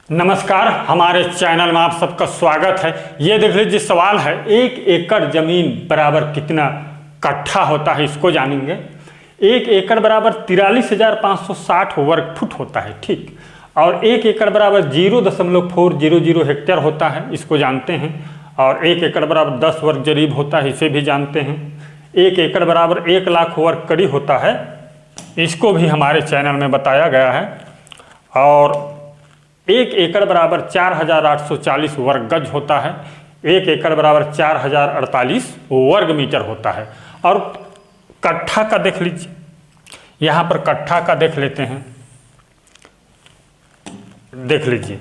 नमस्कार, हमारे चैनल में आप सबका स्वागत है। ये देख लीजिए, सवाल है 1 एकड़ जमीन बराबर कितना कट्ठा होता है, इसको जानेंगे। 1 एकड़ बराबर 43,560 वर्ग फुट होता है, ठीक। और 1 एकड़ बराबर 0.400 हेक्टेयर होता है, इसको जानते हैं। और 1 एकड़ बराबर 10 वर्ग जरीब होता है, इसे भी जानते हैं। 1 एकड़ बराबर 1 लाख वर्ग कड़ी होता है, इसको भी हमारे चैनल में बताया गया है। और 1 एकड़ बराबर 4,840 वर्ग गज होता है। 1 एकड़ बराबर 4,048 वर्ग मीटर होता है। और कट्ठा का देख लीजिए, यहाँ पर कट्ठा का देख लेते हैं। देख लीजिए,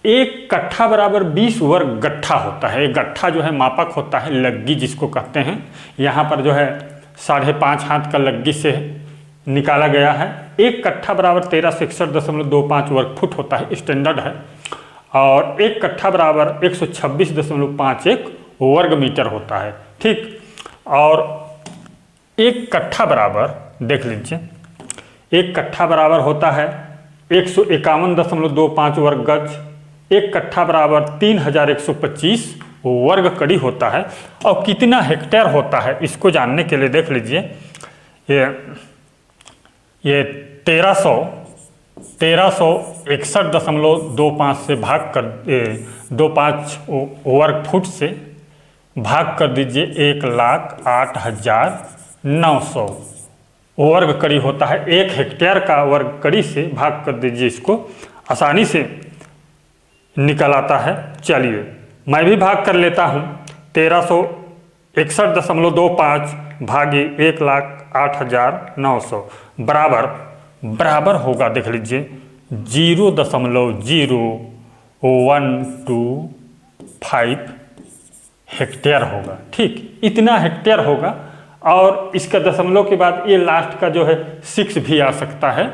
1 कट्ठा बराबर 20 वर्ग गट्ठा होता है। एक गट्ठा जो है मापक होता है, लग्गी जिसको कहते हैं। यहाँ पर जो है 5.5 हाथ का लग्गी से निकाला गया है। 1 कट्ठा बराबर 1361.25 वर्ग फुट होता है, स्टैंडर्ड है। और 1 कट्ठा बराबर 126.51 वर्ग मीटर होता है, ठीक। और 1 कट्ठा बराबर देख लीजिए, 1 कट्ठा बराबर होता है 151.25 वर्ग गज। 1 कट्ठा बराबर 3125 वर्ग कड़ी होता है। और कितना हेक्टेयर होता है, इसको जानने के लिए देख लीजिए, ये 1361.25 से भाग कर 25 वर्ग फुट से भाग कर दीजिए 1,08,900 वर्ग कड़ी होता है। 1 हेक्टेयर का वर्ग कड़ी से भाग कर दीजिए, इसको आसानी से निकल आता है। चलिए मैं भी भाग कर लेता हूँ। 1361.25 भागी 1,08,900 बराबर होगा, देख लीजिए 0.0125 हेक्टेयर होगा, ठीक। इतना हेक्टेयर होगा। और इसका दशमलव के बाद ये लास्ट का जो है 6 भी आ सकता है,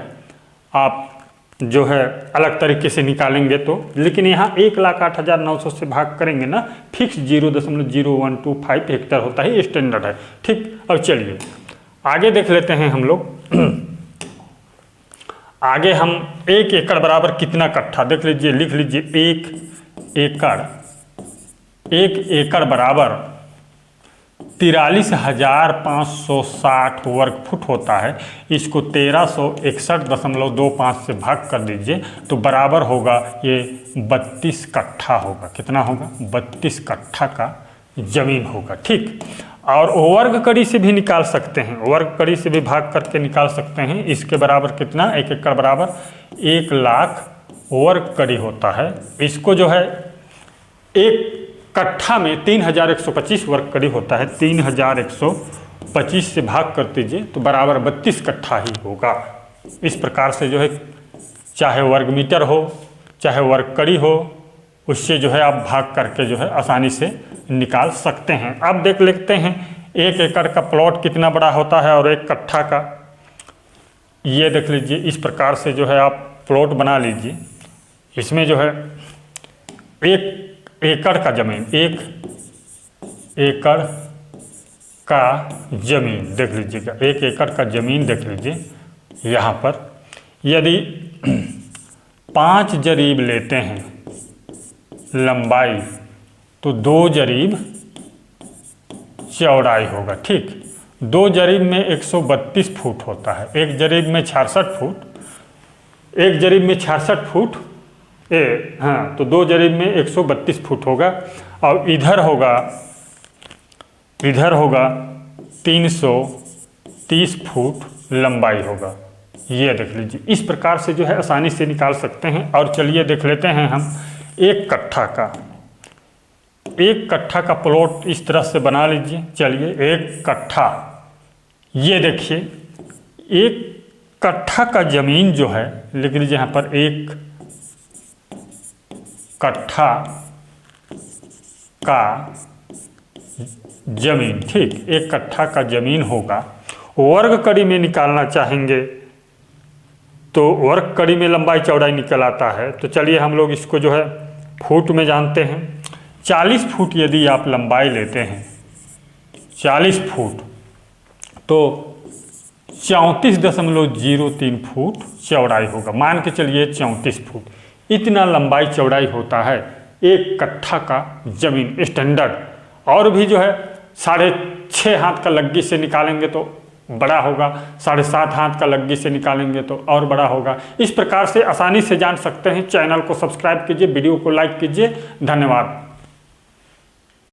आप जो है अलग तरीके से निकालेंगे तो। लेकिन यहाँ 1,08,900 से भाग करेंगे ना, फिक्स 0.0125 हेक्टेयर होता है, स्टैंडर्ड है, ठीक। अब चलिए आगे देख लेते हैं हम लोग। आगे हम 1 एकड़ बराबर कितना कट्ठा, देख लीजिए, लिख लीजिए 1 एकड़ बराबर 43,560 वर्ग फुट होता है। इसको 1361.25 से भाग कर दीजिए तो बराबर होगा ये 32 कट्ठा होगा। कितना होगा? 32 कट्ठा का जमीन होगा, ठीक। और वर्ग कड़ी से भी निकाल सकते हैं, वर्ग कड़ी से भी भाग करके निकाल सकते हैं। इसके बराबर कितना, 1 एकड़ बराबर 1 लाख वर्ग कड़ी होता है। इसको जो है 1 कट्ठा में 3,125 वर्ग कड़ी होता है। 3,125 से भाग कर दीजिए तो बराबर 32 कट्ठा ही होगा। इस प्रकार से जो है, चाहे वर्ग मीटर हो चाहे वर्ग कड़ी हो, उससे जो है आप भाग करके जो है आसानी से निकाल सकते हैं। अब देख लेते हैं 1 एकड़ का प्लॉट कितना बड़ा होता है और 1 कट्ठा का। ये देख लीजिए, इस प्रकार से जो है आप प्लॉट बना लीजिए। इसमें जो है 1 एकड़ का जमीन, 1 एकड़ का जमीन देख लीजिएगा, 1 एकड़ का जमीन देख लीजिए। यहाँ पर यदि 5 जरीब लेते हैं लंबाई तो 2 जरीब चौड़ाई होगा, ठीक। 2 जरीब में 132 फुट होता है, 1 जरीब में 66 फुट, 1 जरीब में 66 फुट हाँ, तो 2 जरीब में 132 फुट होगा। और इधर होगा 330 फुट लंबाई होगा। ये देख लीजिए, इस प्रकार से जो है आसानी से निकाल सकते हैं। और चलिए देख लेते हैं हम 1 कट्ठा का। 1 कट्ठा का प्लॉट इस तरह से बना लीजिए। चलिए 1 कट्ठा, ये देखिए 1 कट्ठा का जमीन जो है, लिख लीजिए यहाँ पर 1 कट्ठा का जमीन, ठीक। 1 कट्ठा का जमीन होगा। वर्ग कड़ी में निकालना चाहेंगे तो वर्ग कड़ी में लंबाई चौड़ाई निकल आता है। तो चलिए हम लोग इसको जो है फुट में जानते हैं। 40 फुट यदि आप लंबाई लेते हैं, 40 फुट, तो 34.03 फुट चौड़ाई होगा। मान के चलिए 34 फुट। इतना लंबाई चौड़ाई होता है एक कट्ठा का जमीन स्टैंडर्ड। और भी जो है 6.5 हाथ का लग्गी से निकालेंगे तो बड़ा होगा, 7.5 हाथ का लग्गी से निकालेंगे तो और बड़ा होगा। इस प्रकार से आसानी से जान सकते हैं। चैनल को सब्सक्राइब कीजिए, वीडियो को लाइक कीजिए। धन्यवाद।